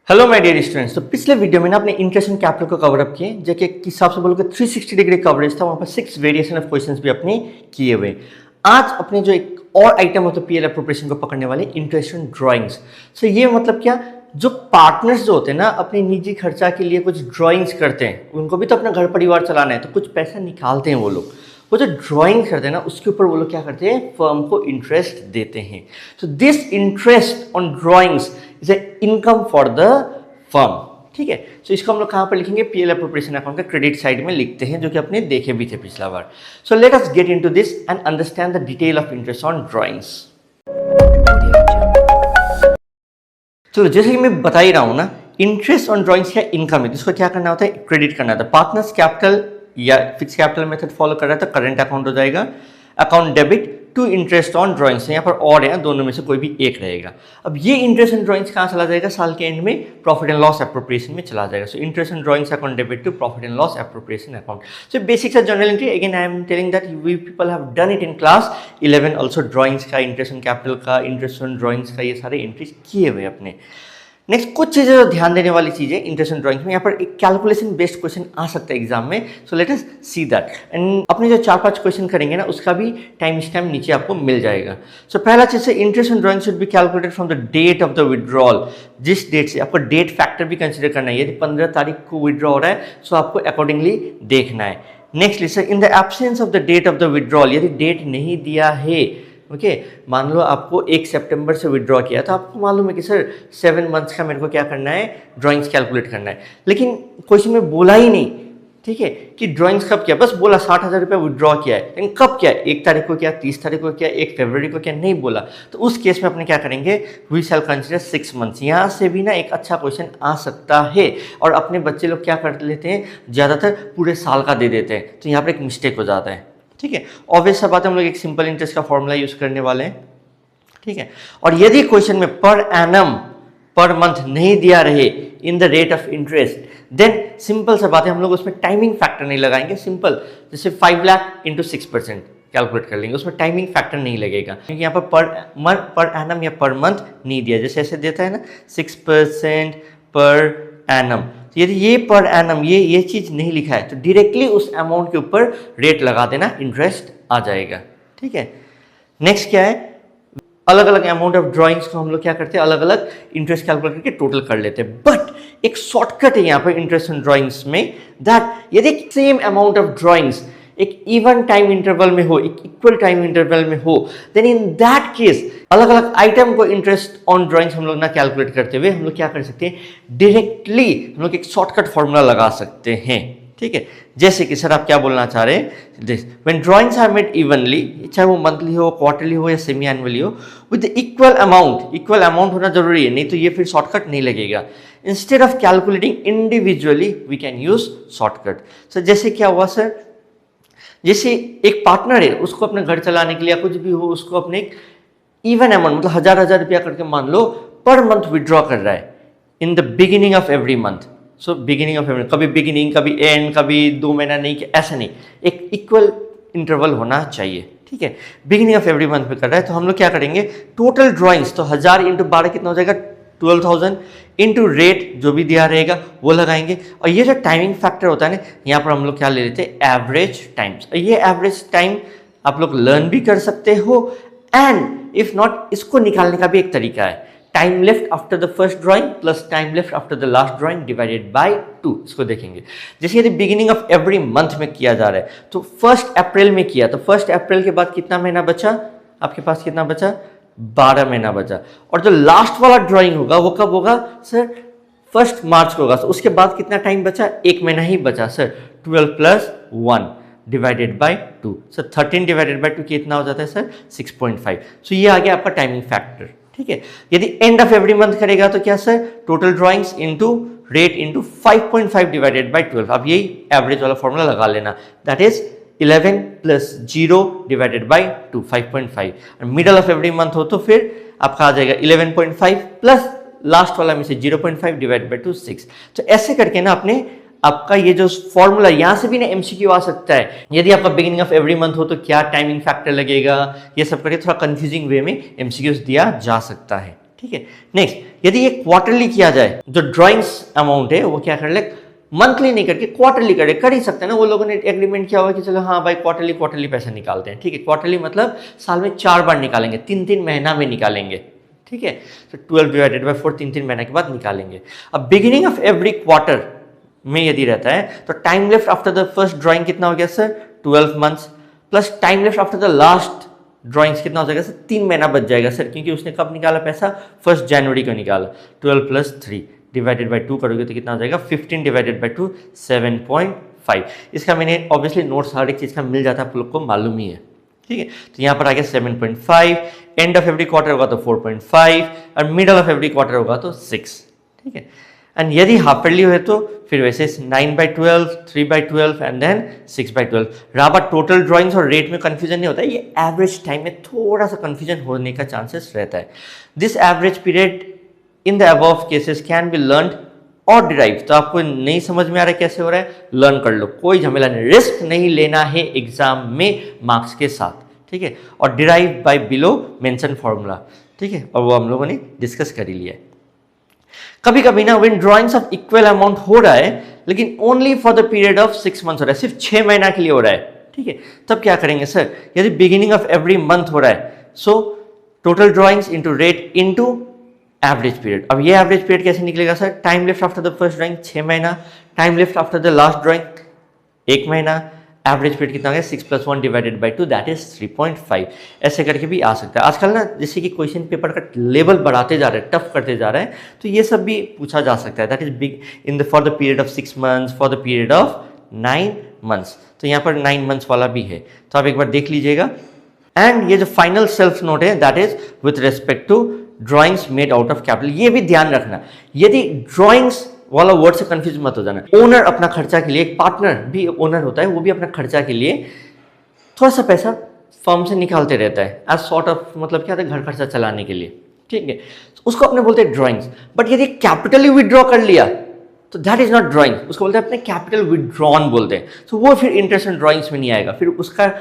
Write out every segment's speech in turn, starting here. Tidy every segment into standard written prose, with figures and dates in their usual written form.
Hello my dear students. तो पिछले video में ना अपने इंटरेस्ट एंड कैपिटल को कवर अप किए, जो कि एक हिसाब से बोलो कि 360 डिग्री कवरेज था। वहाँ पर 6 वेरिएशन ऑफ क्वेश्चंस भी अपने किए हुए। आज अपने जो एक और आइटम होता है पीएल एप्रोप्रिएशन को पकड़ने वाले इंटरेस्ट एंड ड्राइंग्स। सो ये मतलब क्या, जो पार्टनर्स जो होते हैं ना अपने निजी खर्चा के लिए कुछ ड्राइंग्स करते हैं, उनको भी तो अपना घर परिवार चलाना है, तो कुछ पैसा निकालते हैं वो लोग। वो जो ड्राइंग करते हैं ना उसके ऊपर वो लोग क्या करते हैं, फर्म को इंटरेस्ट देते हैं। So this interest on drawings is a income for the firm. ठीक है, सो इसको हम लोग कहाँ पर लिखेंगे, पीएल एप्रोप्रिएशन अकाउंट का क्रेडिट साइड में लिखते हैं, जो कि अपने देखे भी थे पिछला बार। So let us get into this and understand the detail of interest on drawings. चलो, जैसे कि मैं बता ही रहा हूँ ना, इंटरेस्ट ऑन ड्राइंग्स का इनकम है, इसको क्या करना होता है, क्रेडिट करना होता है। पार्टनर्स कैपिटल या फिक्स कैपिटल मेथड फॉलो कर रहा है तो करंट अकाउंट हो जाएगा, account debit to interest on drawings. यहाँ पर और है, दोनों में से कोई भी एक रहेगा। अब ये इंटरेस्ट ऑन ड्राइंग्स कहाँ चला जाएगा, साल के एंड में प्रॉफिट एंड लॉस एप्रोप्रिएशन में चला जाएगा। So interest on drawings account debit to profit and loss appropriation account. So basics of journal entry, again I am telling that we people have done it in class 11 also. Drawings का, interest on capital का, interest on drawings का, ये सारे entries किए हुए अपने। Next कुछ चीज़ें जो ध्यान देने वाली चीज़ें इंटरेस्ट इन ड्राइंग्स में, यहाँ पर एक कैलकुलेशन बेस्ड क्वेश्चन आ सकता है एग्जाम में। सो let us see that. And अपने जो 4-5 क्वेश्चन करेंगे ना उसका भी टाइम स्टैम्प नीचे आपको मिल जाएगा। सो पहला चीज़ है, interest in drawing should be calculated from the date of the withdrawal. जिस डेट से आपको डेट फैक्टर भी कंसिडर करना है, यदि 15 तारीख को विड्रॉ हो रहा है सो आपको अकॉर्डिंगली देखना है। Next list, in the absence of the date of the withdrawal, यदि डेट नहीं दिया है, ओके मान लो आपको 1 सितंबर से विड्रॉ किया तो आपको मालूम है कि सर 7 मंथ्स का मेरे को क्या करना है, ड्राइंग्स कैलकुलेट करना है, लेकिन क्वेश्चन में बोला ही नहीं, ठीक है, कि ड्राइंग्स कब किया, बस बोला 60,000 रुपया विड्रॉ किया है, लेकिन कब किया, 1 तारीख को किया, 30 तारीख को किया, 1 फरवरी को किया, नहीं बोला। तो उस केस में अपने क्या करेंगे, वी शैल कंसिडर 6 मंथ्स। यहाँ से भी ना एक अच्छा क्वेश्चन आ सकता है, और अपने बच्चे लोग क्या कर लेते हैं, ज़्यादातर पूरे साल का दे देते हैं, तो यहाँ पर एक मिस्टेक हो जाता है। ठीक है, ऑब्वियस सा बात है, हम लोग एक सिंपल इंटरेस्ट का फॉर्मूला यूज करने वाले हैं। ठीक है, और यदि क्वेश्चन में पर एनम पर मंथ नहीं दिया रहे in the rate of interest, then simple सा बात है, हम लोग उसमें टाइमिंग फैक्टर नहीं लगाएंगे। सिंपल जैसे 5 लाख इंटू 6% कैलकुलेट कर लेंगे, उसमें टाइमिंग फैक्टर नहीं लगेगा, क्योंकि यहाँ पर पर एनम या पर मंथ नहीं दिया। जैसे ऐसे देता है ना 6% पर एनम, यदि ये पर एनम ये चीज़ नहीं लिखा है तो डायरेक्टली उस अमाउंट के ऊपर रेट लगा देना, इंटरेस्ट आ जाएगा। ठीक है, नेक्स्ट क्या है, अलग अलग अमाउंट ऑफ ड्राइंग्स को हम लोग क्या करते हैं, अलग अलग इंटरेस्ट कैलकुलेट करके टोटल कर लेते हैं। बट एक शॉर्टकट है यहाँ पर इंटरेस्ट ऑन ड्राइंग्स में, दैट यदि सेम अमाउंट ऑफ ड्राइंग्स एक इवन टाइम इंटरवल में हो, एक इक्वल टाइम इंटरवल में हो, देन इन दैट केस अलग अलग आइटम को इंटरेस्ट ऑन ड्राइंग्स हम लोग ना कैलकुलेट करते हुए हम लोग क्या कर सकते हैं, डायरेक्टली हम लोग एक शॉर्टकट फॉर्मूला लगा सकते हैं। ठीक है, जैसे कि सर आप क्या बोलना चाह रहे हैं, this when drawings are made evenly, चाहे वो मंथली हो, क्वार्टरली हो या सेमी एनुअली हो, विद इक्वल अमाउंट होना जरूरी है, नहीं तो ये फिर शॉर्टकट नहीं लगेगा। Instead of calculating individually we can use shortcut. Sir जैसे क्या हुआ सर, जैसे एक पार्टनर है, उसको अपने घर चलाने के लिए या कुछ भी हो, उसको अपने एक इवन अमाउंट मतलब 1000 रुपया करके मान लो पर मंथ विड्रॉ कर रहा है in the beginning of every month. So beginning of every, कभी बिगिनिंग कभी एंड, कभी 2 महीना नहीं, ऐसा नहीं, एक इक्वल इंटरवल होना चाहिए। ठीक है, बिगिनिंग ऑफ एवरी मंथ में कर रहा है, तो हम लोग क्या करेंगे, टोटल ड्राइंग्स तो 1000 इंटू 12 कितना हो जाएगा, 12,000 इंटू रेट जो भी दिया रहेगा वो लगाएंगे। और ये जो टाइमिंग फैक्टर होता है ना, यहाँ पर हम लोग क्या ले लेते हैं, एवरेज टाइम्स। ये एवरेज टाइम आप लोग लर्न भी कर सकते हो, एंड इफ नॉट, इसको निकालने का भी एक तरीका है, time left after the first drawing plus time left after the last drawing divided by 2। इसको देखेंगे, जैसे यदि बिगिनिंग ऑफ एवरी मंथ में किया जा रहा है तो 1 अप्रैल में किया, तो 1 अप्रैल के बाद कितना महीना बचा आपके पास, कितना बचा, 12 महीना बचा। और जो लास्ट वाला ड्राइंग होगा वो कब होगा सर, 1 मार्च को होगा, तो उसके बाद कितना टाइम बचा, 1 महीना ही बचा sir, 12 + 1 divided by 2। Sir 13 divided by 2 कितना हो जाता है सर, 6.5। सो ये आ गया आपका टाइमिंग फैक्टर। ठीक है, यदि एंड ऑफ एवरी मंथ करेगा तो क्या sir, total drawings into rate into 5.5 divided by 12। अब यही एवरेज वाला फॉर्मूला लगा लेना, that is 11 + 0 divided by 2, 5.5। Middle of every month हो तो फिर आपका आ जाएगा 11.5 प्लस लास्ट वाला में से 0.5 डिवाइड बाय 2, 6। तो ऐसे करके ना अपने आपका ये जो फॉर्मूला, यहाँ से भी ना एमसीक्यू आ सकता है, यदि आपका बिगिनिंग ऑफ एवरी मंथ हो तो क्या टाइमिंग फैक्टर लगेगा, ये सब करके थोड़ा कंफ्यूजिंग वे में एमसीक्यूज दिया जा सकता है। ठीक है। नेक्स्ट, यदि ये क्वार्टरली किया जाए, जो ड्राइंग्स अमाउंट है वो क्या कर ले, मंथली नहीं करके क्वार्टरली कर ही सकते हैं ना। वो लोगों ने एग्रीमेंट किया हुआ कि चलो हाँ भाई क्वार्टरली पैसा निकालते हैं, ठीक है। क्वार्टरली मतलब साल में 4 बार निकालेंगे, 3 महीना में निकालेंगे, ठीक है। तो 12 डिवाइडेड बाय 4 3 महीने के बाद निकालेंगे। अब बिगिनिंग ऑफ एवरी क्वार्टर में यदि रहता है तो time left after the first drawing कितना हो गया sir, 12 months, plus time left after the last drawings कितना हो जाएगा सर, 3 महीना बच जाएगा सर, क्योंकि उसने कब निकाला पैसा, 1 जनवरी को निकाला। 12 + 3 डिवाइडेड बाय 2 करोगे तो कितना हो जाएगा, 15 डिवाइडेड बाय 2 7.5। इसका मैंने ऑब्वियसली नोट्स हर एक चीज़ का मिल जाता है, आप लोग को मालूम ही है, ठीक है। तो यहाँ पर आ गया 7.5, एंड ऑफ एवरी क्वार्टर होगा तो 4.5 और मिडल ऑफ एवरी क्वार्टर होगा तो 6, ठीक है। एंड यदि हाफ ईयरली हो तो फिर वैसे 9/12, 3/12 एंड देन 6/12। रहा टोटल ड्राइंग्स और रेट में कंफ्यूजन नहीं होता है, ये एवरेज टाइम में थोड़ा सा कंफ्यूजन होने का चांसेस रहता है। This average period in the above cases can be learn और डिराइव। तो आपको नहीं समझ में आ रहा है कैसे हो रहा है, लर्न कर लो, कोई झमेला नहीं, रिस्क नहीं लेना है एग्जाम में मार्क्स के साथ, ठीक है। और derive by below mention formula, ठीक है, और वो हम लोगों ने डिस्कस कर ही लिया है। कभी कभी ना when drawings of equal amount हो रहा है लेकिन only for the period of 6 months हो रहा है, सिर्फ 6 महीना के लिए हो रहा है, ठीक है। तब क्या करेंगे सर, यदि बिगिनिंग ऑफ एवरी मंथ हो रहा है, so total drawings into rate into average period. अब ये एवरेज पीरियड कैसे निकलेगा sir, time left after the first drawing 6 महीना, time left after the last drawing 1 महीना, एवरेज पीरियड कितना है 6 + 1 डिवाइडेड बाय 2 दैट इज 3.5। ऐसे करके भी आ सकता है। आजकल ना जैसे कि क्वेश्चन पेपर का लेवल बढ़ाते जा रहे हैं, टफ करते जा रहे हैं, तो ये सब भी पूछा जा सकता है। That is big in the for the period of 6 months, for the period of 9 months. तो यहाँ पर 9 मंथ्स वाला भी है, तो आप एक बार देख लीजिएगा। एंड ये जो फाइनल सेल्फ नोट है that is with respect to drawings made out of capital. ये भी ध्यान रखना, यदि ड्राइंग्स वाला वर्ड से कंफ्यूज मत हो जाना। ओनर अपना खर्चा के लिए, एक पार्टनर भी ओनर होता है, वो भी अपना खर्चा के लिए थोड़ा सा पैसा फर्म से निकालते रहता है एज सॉर्ट ऑफ, मतलब क्या होता है, घर खर्चा चलाने के लिए, ठीक है। तो उसको अपने बोलते हैं ड्राइंग्स। बट यदि कैपिटली विड्रॉ कर लिया तो दैट इज नॉट ड्राइंग, उसको बोलते हैं अपने कैपिटल विड्रॉन बोलते हैं। तो वो फिर इंटरेस्ट एंड ड्राइंग्स में नहीं आएगा, फिर उसका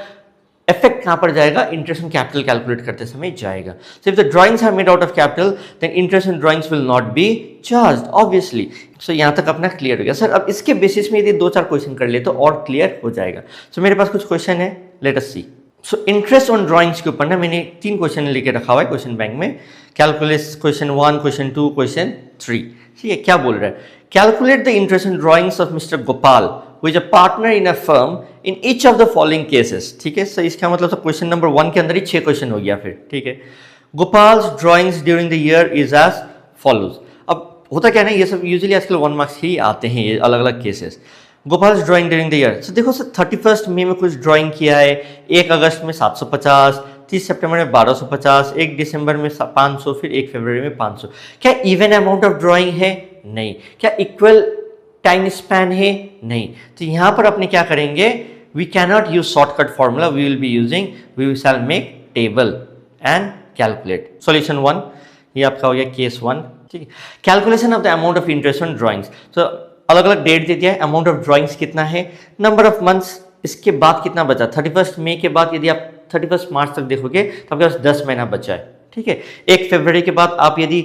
इफेक्ट कहाँ पर जाएगा, इंटरेस्ट एंड कैपिटल कैलकुलेट करते समय जाएगा। So if the drawings are made out of capital then interest and drawings will not be charged obviously. So यहाँ तक अपना क्लियर हो गया सर। अब इसके बेसिस में यदि 2-4 क्वेश्चन कर ले तो और क्लियर हो जाएगा। सो मेरे पास कुछ क्वेश्चन है, let us see. So interest on drawings के ऊपर ना मैंने 3 क्वेश्चन लेके रखा हुआ है क्वेश्चन बैंक में। कैलकुलेट क्वेश्चन 1, क्वेश्चन 2, क्वेश्चन 3, ठीक है। क्या बोल रहा है, calculate the interest in drawings of mister Gopal who is a partner in a firm in each of the following cases, ठीक है। सो इसका मतलब क्वेश्चन नंबर 1 के अंदर ही 6 क्वेश्चन हो गया फिर, ठीक है। Gopal's drawings during the year is as follows. अब होता क्या है ना, ये सब यूजुअली आजकल 1 मार्क्स ही आते हैं, ये अलग अलग cases. Gopal's drawing during the year, so देखो सर 31 मई में कुछ ड्राइंग किया है, 1 अगस्त में 750, 30 सितंबर में 1250, 1 दिसंबर में 500, फिर 1 फरवरी में 500। क्या इवन अमाउंट ऑफ ड्राइंग है, नहीं। क्या इक्वल टाइम स्पैन है, नहीं। तो यहां पर अपने क्या करेंगे, we can not use shortcut formula, we will be using, we shall make table and calculate. Solution 1 ये आपका हो गया केस 1, ठीक है। Calculation of the amount of interest on drawings, तो अलग अलग डेट दे दिया है, अमाउंट ऑफ ड्राइंग्स कितना है, नंबर ऑफ मंथ्स, इसके बाद कितना बचा, 31 मई के बाद यदि आप 31 मार्च तक देखोगे तो आपके पास 10 महीना बचा है, ठीक है। 1 फरवरी के बाद आप यदि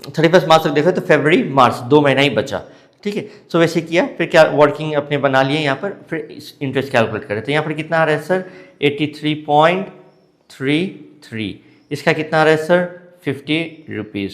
31 मार्च तक देखो तो फरवरी मार्च 2 महीना ही बचा, ठीक है। सो वैसे किया, फिर क्या वर्किंग अपने बना लिए यहाँ पर, फिर इंटरेस्ट कैलकुलेट करें। तो यहाँ पर कितना आ रहा है सर 83.33, इसका कितना आ रहा है सर 50 रुपीज़,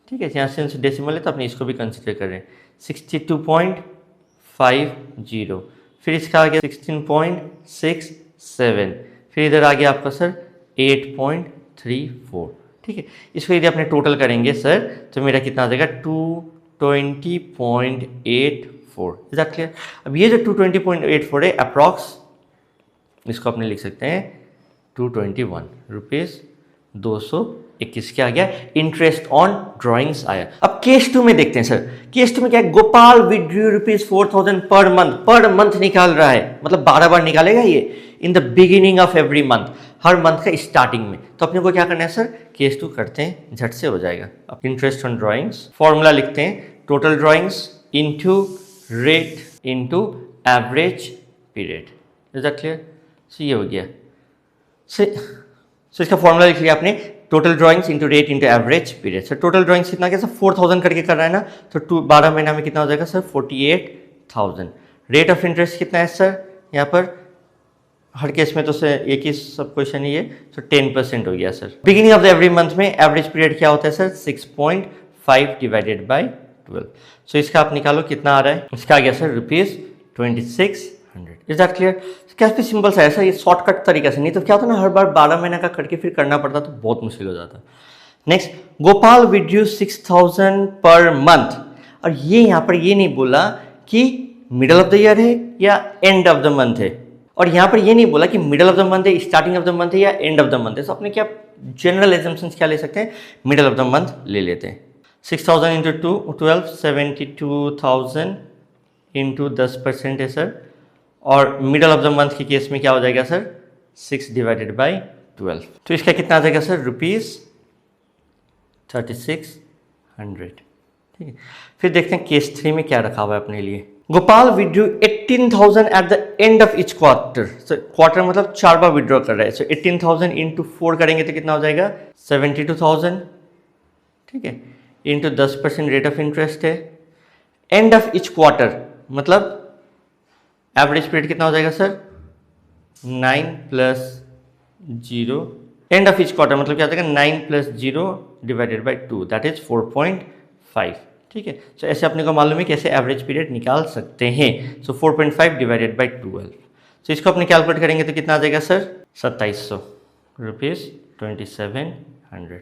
ठीक है। यहाँ से डेसिमल है तो अपने इसको भी कंसिडर करें, 62.50, फिर इसका आ गया 16.67, फिर इधर आ गया आपका सर 8.34, ठीक है। इसको यदि अपने टोटल करेंगे सर तो मेरा कितना आ जाएगा 220.84। Is that clear. अब ये जो 220.84 है अप्रॉक्स, इसको अपने लिख सकते हैं 221 रुपीज़ 221 क्या आ गया, इंटरेस्ट ऑन ड्राइंग्स आया। अब केस 2 में देखते हैं सर, केस 2 में क्या है, गोपाल विड्रू ₹4,000 पर मंथ निकाल रहा है, मतलब 12 बार निकालेगा ये in the beginning of every month, her month का स्टार्टिंग में। तो अपने को क्या करना है सर, केस 2 करते हैं, झट से हो जाएगा। अब इंटरेस्ट ऑन ड्राइंग्स फॉर्मूला लिखते हैं, total drawings into rate into average period. Is that clear. So ये हो गया। सो इसका फॉर्मूला लिख लिया आपने, total drawings into rate into average period. Sir total drawings कितना क्या सर 4000 करके कर रहा है ना, तो 12 महीना में कितना हो जाएगा सर 48,000। रेट ऑफ इंटरेस्ट कितना है सर, यहाँ पर हर केस में तो सर एक ही सब क्वेश्चन ही है, तो 10% हो गया sir. Beginning of the every month में एवरेज पीरियड क्या होता है सर 6.5 डिवाइडेड बाई 12। सो इसका आप निकालो कितना आ रहा है, इसका आ गया सर ₹2600। Is that clear? काफी सिंपल सा है सर, ये शॉर्टकट तरीका से, नहीं तो क्या होता ना हर बार 12 महीना का करके फिर करना पड़ता तो बहुत मुश्किल हो जाता। Next, Gopal withdrew 6000 per month, और ये यहाँ पर ये नहीं बोला कि मिडल ऑफ द ईयर है या एंड ऑफ द मंथ है, और यहाँ पर ये नहीं बोला कि मिडल ऑफ द मंथ है, स्टार्टिंग ऑफ द मंथ है या एंड ऑफ द मंथ है। तो अपने क्या जनरल एजम्पशंस क्या ले सकते हैं, मिडल ऑफ द मंथ ले लेते हैं। 6000 इंटू 12 72,000 इंटू 10% है सर, और मिडल ऑफ द मंथ के केस में क्या हो जाएगा सर 6 डिवाइडेड बाई 12। तो इसका कितना आ जाएगा सर ₹3600। ठीक है, फिर देखते हैं केस 3 में क्या रखा हुआ है अपने लिए। Gopal withdrew 18,000 at the end of each quarter. Sir quarter मतलब 4 बार विड्रॉ कर रहा है, सो 18,000 इंटू 4 करेंगे तो कितना हो जाएगा 72,000। ठीक है, इंटू 10% रेट ऑफ इंटरेस्ट है। एंड ऑफ इच क्वार्टर मतलब एवरेज पीरियड कितना हो जाएगा sir 9 + 0। End of each quarter मतलब क्या हो जाएगा 9 + 0 डिवाइडेड बाई 2, दैट इज 4.5। ठीक है, सो ऐसे अपने को मालूम है कैसे एवरेज पीरियड निकाल सकते हैं। सो 4.5 डिवाइडेड बाई 12, सो इसको अपने कैलकुलेट करेंगे तो कितना आ जाएगा सर 2700 ₹2700।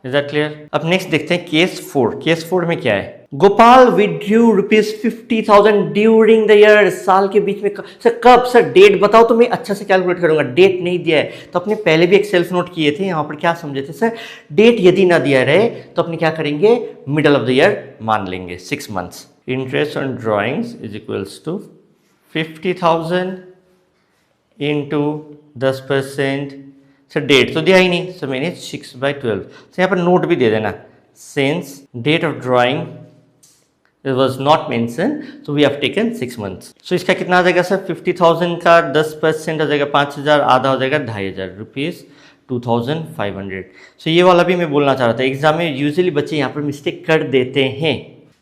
Is that clear? अब नेक्स्ट देखते हैं केस 4। केस 4 में क्या है, Gopal withdrew ₹50,000 during the year. साल के बीच में सर कब सर, डेट बताओ तो मैं अच्छा से कैलकुलेट करूंगा। डेट नहीं दिया है तो अपने पहले भी एक सेल्फ नोट किए थे, यहाँ पर क्या समझे थे सर, डेट यदि ना दिया रहे तो अपने क्या करेंगे मिडल ऑफ द ईयर मान लेंगे 6 months. Interest on drawings is equals to 50,000 into 10%। Sir date तो दिया ही नहीं, सो मैंने 6/12। तो यहाँ पर नोट भी दे देना, since date of drawing it was not mentioned, so we have taken 6 months। so इसका कितना आ जाएगा सर 50,000 का 10% हो जाएगा 5,000, आधा हो जाएगा 2,500 ₹2,500। so ये वाला भी मैं बोलना चाह रहा था, एग्जाम में यूजुअली बच्चे यहाँ पर मिस्टेक कर देते हैं।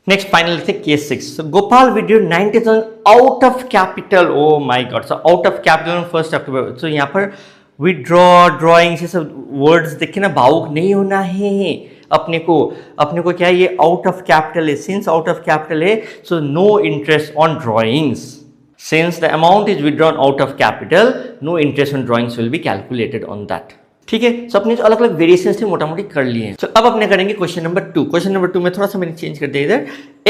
नेक्स्ट फाइनल थे case 6। Gopal withdrew 90,000 out of capital. Oh my God, so out of capital on 1 अक्टूबर। सो यहाँ पर विड्रॉ ड्रॉइंग से सब वर्ड्स देखे ना, भावुक नहीं होना है अपने को क्या है, ये आउट ऑफ कैपिटल है। सिंस आउट ऑफ कैपिटल है so no interest on drawings. Since the amount is withdrawn out of capital no interest on drawings will be calculated on that. ठीक है, सो अपने जो अलग अलग वेरिएशंस थे मोटा मोटी कर लिए हैं। तो अब अपने करेंगे क्वेश्चन नंबर 2। क्वेश्चन नंबर 2 में थोड़ा सा मैंने चेंज कर दिया इधर,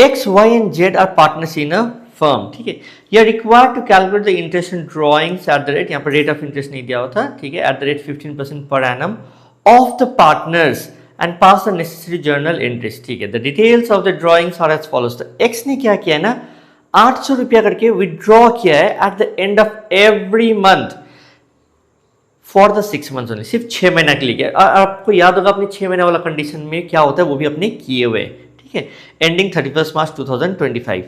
X, Y and Z are partners in a firm. ठीक है, you are required to calculate the interest in drawings at the rate, यहाँ पर रेट ऑफ इंटरेस्ट नहीं दिया होता, ठीक है, eight the rate 15% per annum of the partners and pass the necessary journal entries। ठीक है, the details of the drawings are as follows। तो X ने क्या किया है ना 800 रुपया करके विड्रॉ किया है at the end of every month for the 6 months only, सिर्फ 6 महीना के लिए किया। आपको याद होगा अपने 6 महीने वाला कंडीशन में क्या होता है वो भी अपने किए हुए, ठीक है, एंडिंग 31 मार्च 2025।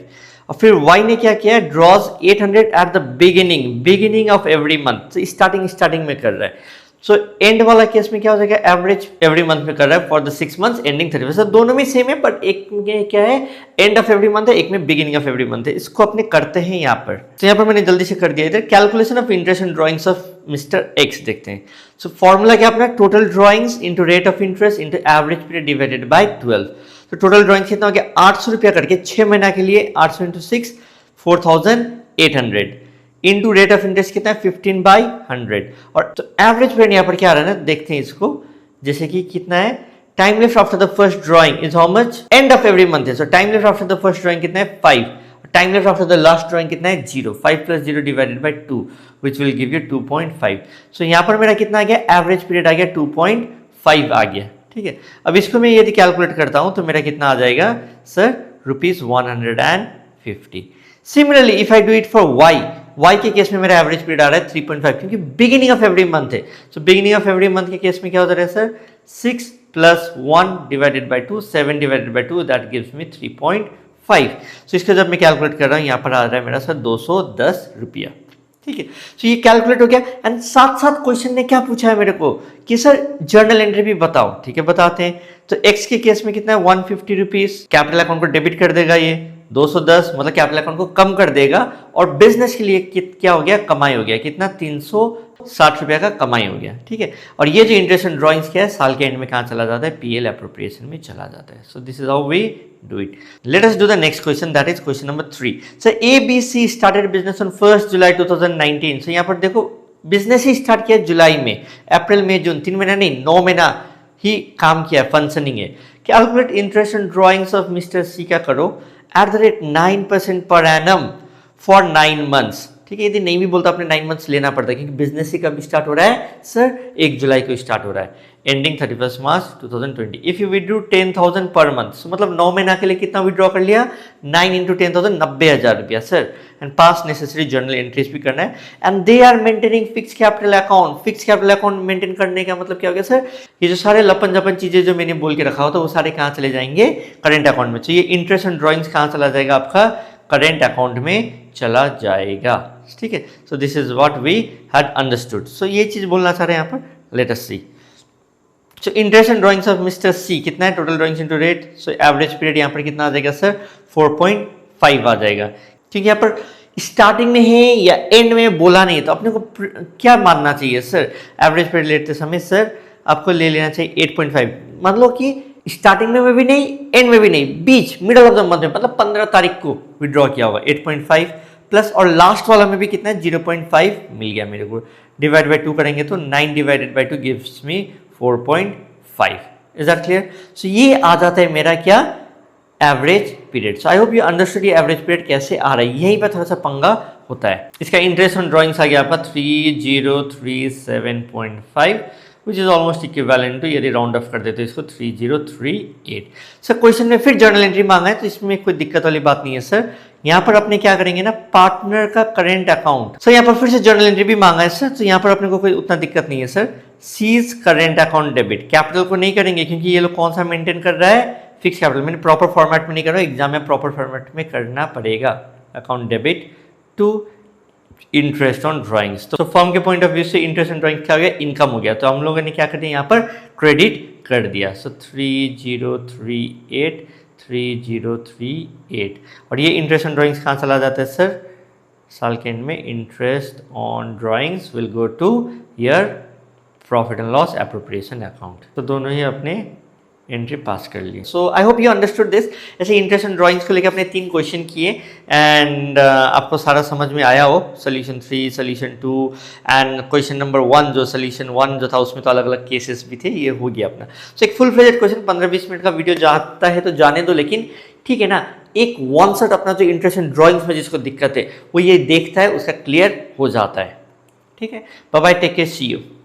और फिर Y ने क्या किया, draws 800 at the beginning of every month, starting में कर रहा है। सो एंड वाला केस में क्या हो जाएगा, एवरेज एवरी मंथ में कर रहा है फॉर द 6 मंथ्स एंडिंग 31। दोनों में सेम है, बट एक में क्या है एंड ऑफ एवरी मंथ है, एक में बिगिनिंग ऑफ एवरी मंथ है। इसको अपने करते हैं यहाँ पर। तो यहाँ पर मैंने जल्दी से कर दिया इधर, calculation of interest and drawings of mister x देखते हैं। सो फॉर्मूला क्या अपना, total drawings into rate of interest into average period divided by 12। तो टोटल ड्रॉइंग्स कितना हो गया 800 रुपया करके 6 महीना के लिए, 800 into 6 4,800 into rate of interest कितना है 15/100। और तो एवरेज पीरियड यहाँ पर क्या आ रहा है ना, देखते हैं इसको, जैसे कि कितना है, time left after the first drawing is how much, end of every month है। So time left after the first drawing कितना है 5, time left after the last drawing कितना है 0, 5 + 0 divided by 2 which will give you 2.5। So यहाँ पर मेरा कितना आ गया, एवरेज पीरियड आ गया 2.5 आ गया, ठीक है। अब इसको मैं यदि कैलकुलेट करता हूँ तो मेरा कितना आ जाएगा sir ₹150। Similarly if I do it for Y के केस में मेरा एवरेज पीरियड आ रहा है 3.5, क्योंकि बिगिनिंग ऑफ एवरी मंथ है। So beginning of every month के केस में क्या होता है sir 6 + 1 divided by 2, 7 divided by 2 that gives me 3.5। सो इसको जब मैं कैलकुलेट कर रहा हूँ यहाँ पर आ रहा है मेरा सर 210 रुपया, ठीक है। तो ये कैलकुलेट हो गया एंड साथ साथ क्वेश्चन ने क्या पूछा है मेरे को कि सर जर्नल एंट्री भी बताओ। ठीक है, बताते हैं। तो एक्स के केस में कितना है 150 रुपीज, कैपिटल अकाउंट को डेबिट कर देगा, ये 210 मतलब कैपिटल अकाउंट को कम कर देगा, और बिजनेस के लिए क्या हो गया, कमाई हो गया, कितना 360 रुपया का कमाई हो गया। ठीक है, और ये जो इंटरेस्ट एंड ड्रॉइंग्स क्या है, साल के एंड में कहाँ चला जाता है, पीएल एप्रोप्रिएशन में चला जाता है। So this is how we do it. Let us do the next question, that is question number 3. So ABC started business on 1st July 2019. So यहाँ पर देखो बिजनेस ही स्टार्ट किया जुलाई में, अप्रैल मई जून 3 महीना नहीं 9 महीना ही काम किया, फंक्शनिंग है। Calculate interest and drawings of Mr C क्या करो, @9% पर एनम फॉर 9 मंथ्स। ठीक है, यदि नहीं भी बोलता अपने 9 मंथ्स लेना पड़ता है, क्योंकि बिजनेस ही कब स्टार्ट हो रहा है सर, 1 जुलाई को स्टार्ट हो रहा है, ending 31 March 2020। If you withdrew 10,000 per month, मतलब 9 महीना के लिए कितना विड्रॉ कर लिया, 9 इंटू 10,000 90,000 रुपया sir. And pass necessary journal entries भी करना है। And they are maintaining fix capital account. Fix capital account maintain करने का मतलब क्या हो गया सर, ये जो सारे लपन जपन चीजें जो मैंने बोल के रखा होता वो सारे कहाँ चले जाएंगे, करेंट अकाउंट में। तो ये इंटरेस्ट एंड ड्रॉइंग्स कहाँ चला जाएगा, आपका करेंट अकाउंट में चला जाएगा। ठीक है, so this is what we had understood. So ये चीज बोलना चाह रहे हैं यहाँ पर, let us see. So interest and drawings of Mr C कितना है, total drawings into rate. So average period यहाँ पर कितना आ जाएगा सर, 4.5 आ जाएगा। क्योंकि यहाँ पर स्टार्टिंग में है या एंड में बोला नहीं, तो अपने को क्या मानना चाहिए सर, एवरेज पीरियड लेते समय सर आपको ले लेना चाहिए 8.5। मान लो कि स्टार्टिंग में भी नहीं, एंड में भी नहीं, बीच मिडल ऑफ द मंथ में, मतलब 15 तारीख को विड्रॉ किया होगा 8.5 प्लस, और लास्ट वाला में भी कितना है 0.5 मिल गया मेरे को। डिवाइड बाई 2 करेंगे तो 9 divided by 2 gives me 4.5। Is that clear? So ये आ जाता है मेरा क्या, average period. So I hope you understood ये एवरेज पीरियड कैसे आ रहा है, यहीं पर थोड़ा सा पंगा होता है। इसका इंटरेस्ट ऑन ड्रॉइंग्स आ गया आपका 3037.5 which is almost equivalent to, यदि राउंड ऑफ कर देते इसको 3038। सर क्वेश्चन में फिर जर्नल एंट्री मांगा है, तो इसमें कोई दिक्कत वाली बात नहीं है सर। यहाँ पर अपने क्या करेंगे ना, पार्टनर का करेंट अकाउंट। सर यहाँ पर फिर से जर्नल एंट्री भी मांगा है सर, तो यहाँ पर अपने को कोई उतना दिक्कत नहीं है सर। सीज करेंट अकाउंट डेबिट, कैपिटल को नहीं करेंगे क्योंकि ये लोग कौन सा मेंटेन कर रहा है, फिक्स कैपिटल। मैंने प्रॉपर फॉर्मेट में नहीं कर रहा हूँ, एग्जाम में प्रॉपर फॉर्मेट में करना पड़ेगा। Account debit to interest on drawings. तो फर्म के पॉइंट ऑफ व्यू से इंटरेस्ट ऑन ड्राइंग्स क्या हो गया, इनकम हो गया। तो हम लोगों ने क्या कर दिया, यहाँ पर क्रेडिट कर दिया। सो 3038 और ये इंटरेस्ट ऑन ड्राइंग्स कहाँ चला जाता है सर, साल के एंड में interest on drawings will go to your profit and loss appropriation account. तो दोनों ही अपने एंट्री पास कर लिए। So I hope you understood this. ऐसे इंटरेस्ट एंड ड्राइंग्स को लेकर अपने 3 क्वेश्चन किए एंड आपको सारा समझ में आया हो। Solution 3, solution 2 and question number 1 जो सोल्यूशन 1 जो था उसमें तो अलग अलग केसेस भी थे, ये हो गया अपना। सो एक फुल फ्लेजेड क्वेश्चन 15-20 मिनट का वीडियो जाता है तो जाने दो, लेकिन ठीक है ना, एक वन शॉट अपना जो इंटरेस्ट एंड ड्राइंग्स में जिसको दिक्कत है वो ये देखता है, उसका क्लियर हो जाता है। ठीक है, bye bye, take care, see you.